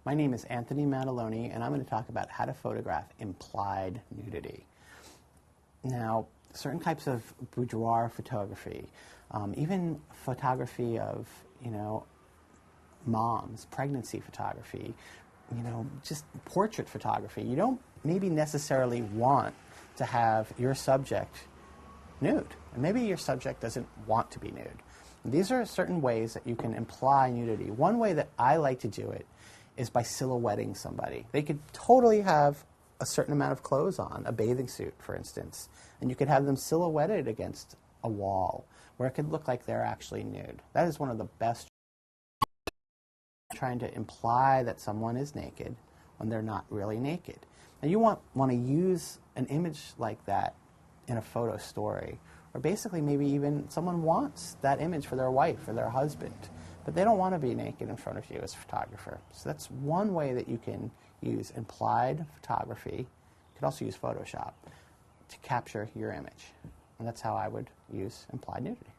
My name is Anthony Mataloni, and I'm going to talk about how to photograph implied nudity. Now, certain types of boudoir photography, even photography of, moms, pregnancy photography, just portrait photography. You don't maybe necessarily want to have your subject nude, and maybe your subject doesn't want to be nude. These are certain ways that you can imply nudity. One way that I like to do it is by silhouetting somebody. They could totally have a certain amount of clothes on, a bathing suit, for instance, and you could have them silhouetted against a wall where it could look like they're actually nude. That is one of the best, trying to imply that someone is naked when they're not really naked. And you want to use an image like that in a photo story, or basically maybe even someone wants that image for their wife or their husband, but they don't want to be naked in front of you as a photographer. So that's one way that you can use implied photography. You could also use Photoshop to capture your image. And that's how I would use implied nudity.